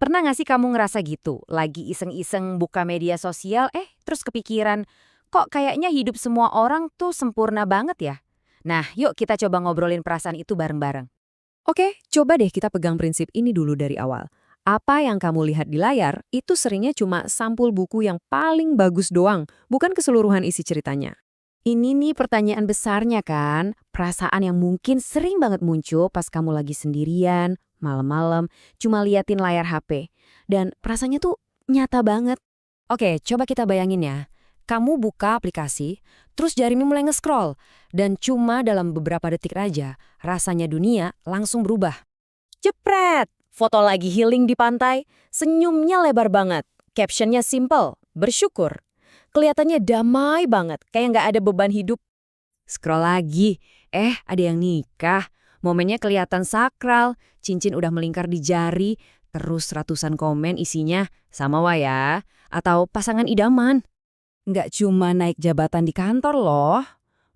Pernah nggak sih kamu ngerasa gitu? Lagi iseng-iseng buka media sosial, terus kepikiran, kok kayaknya hidup semua orang tuh sempurna banget ya? Nah, yuk kita coba ngobrolin perasaan itu bareng-bareng. Oke, coba deh kita pegang prinsip ini dulu dari awal. Apa yang kamu lihat di layar itu seringnya cuma sampul buku yang paling bagus doang, bukan keseluruhan isi ceritanya. Ini nih pertanyaan besarnya kan, perasaan yang mungkin sering banget muncul pas kamu lagi sendirian, malam-malam, cuma liatin layar HP. Dan rasanya tuh nyata banget. Oke, coba kita bayangin ya. Kamu buka aplikasi, terus jarimu mulai nge-scroll, dan cuma dalam beberapa detik aja, rasanya dunia langsung berubah. Jepret! Foto lagi healing di pantai, senyumnya lebar banget. Captionnya simple, bersyukur. Kelihatannya damai banget, kayak nggak ada beban hidup. Scroll lagi, ada yang nikah. Momennya kelihatan sakral, cincin udah melingkar di jari, terus ratusan komen isinya, sama wah ya, atau pasangan idaman. Nggak cuma naik jabatan di kantor loh.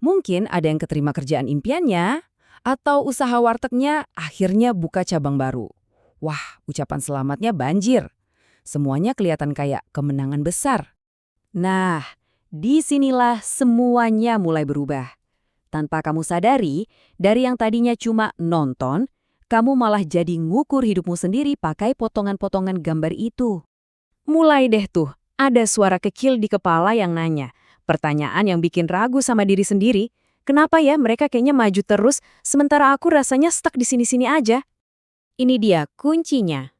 Mungkin ada yang keterima kerjaan impiannya, atau usaha wartegnya akhirnya buka cabang baru. Wah, ucapan selamatnya banjir. Semuanya kelihatan kayak kemenangan besar. Nah, disinilah semuanya mulai berubah. Tanpa kamu sadari, dari yang tadinya cuma nonton, kamu malah jadi ngukur hidupmu sendiri pakai potongan-potongan gambar itu. Mulai deh tuh, ada suara kecil di kepala yang nanya. Pertanyaan yang bikin ragu sama diri sendiri, kenapa ya mereka kayaknya maju terus, sementara aku rasanya stuck di sini-sini aja? Ini dia kuncinya.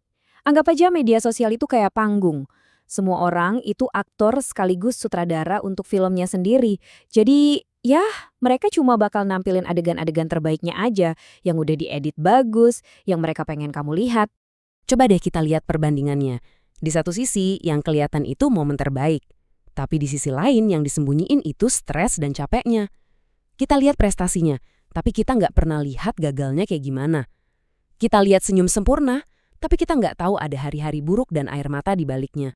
Anggap aja media sosial itu kayak panggung. Semua orang itu aktor sekaligus sutradara untuk filmnya sendiri. Jadi, ya mereka cuma bakal nampilin adegan-adegan terbaiknya aja, yang udah diedit bagus, yang mereka pengen kamu lihat. Coba deh kita lihat perbandingannya. Di satu sisi, yang kelihatan itu momen terbaik. Tapi di sisi lain, yang disembunyiin itu stres dan capeknya. Kita lihat prestasinya, tapi kita nggak pernah lihat gagalnya kayak gimana. Kita lihat senyum sempurna, tapi kita nggak tahu ada hari-hari buruk dan air mata di baliknya.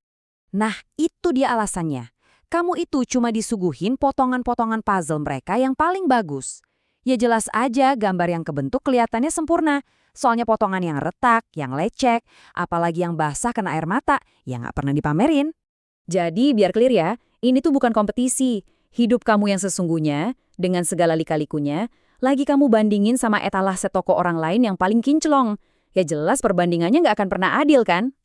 Nah, itu dia alasannya. Kamu itu cuma disuguhin potongan-potongan puzzle mereka yang paling bagus. Ya jelas aja gambar yang kebentuk kelihatannya sempurna. Soalnya potongan yang retak, yang lecek, apalagi yang basah kena air mata, ya nggak pernah dipamerin. Jadi biar clear ya, ini tuh bukan kompetisi. Hidup kamu yang sesungguhnya, dengan segala lika-likunya, lagi kamu bandingin sama etalase toko orang lain yang paling kinclong. Ya jelas perbandingannya nggak akan pernah adil kan?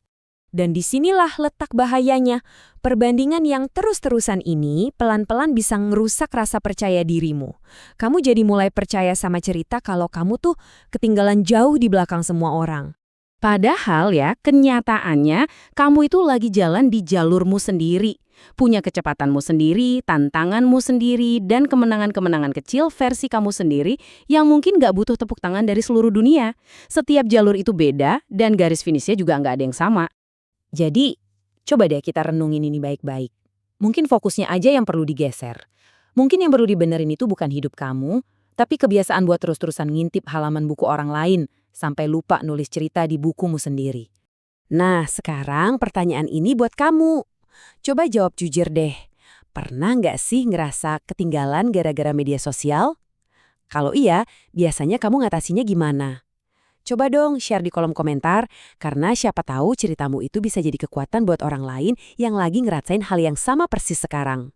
Dan disinilah letak bahayanya. Perbandingan yang terus-terusan ini pelan-pelan bisa ngerusak rasa percaya dirimu. Kamu jadi mulai percaya sama cerita kalau kamu tuh ketinggalan jauh di belakang semua orang. Padahal ya, kenyataannya kamu itu lagi jalan di jalurmu sendiri. Punya kecepatanmu sendiri, tantanganmu sendiri, dan kemenangan-kemenangan kecil versi kamu sendiri yang mungkin nggak butuh tepuk tangan dari seluruh dunia. Setiap jalur itu beda dan garis finishnya juga nggak ada yang sama. Jadi, coba deh kita renungin ini baik-baik. Mungkin fokusnya aja yang perlu digeser. Mungkin yang perlu dibenerin itu bukan hidup kamu, tapi kebiasaan buat terus-terusan ngintip halaman buku orang lain, sampai lupa nulis cerita di bukumu sendiri. Nah, sekarang pertanyaan ini buat kamu. Coba jawab jujur deh. Pernah nggak sih ngerasa ketinggalan gara-gara media sosial? Kalau iya, biasanya kamu ngatasinnya gimana? Coba dong share di kolom komentar, karena siapa tahu ceritamu itu bisa jadi kekuatan buat orang lain yang lagi ngerasain hal yang sama persis sekarang.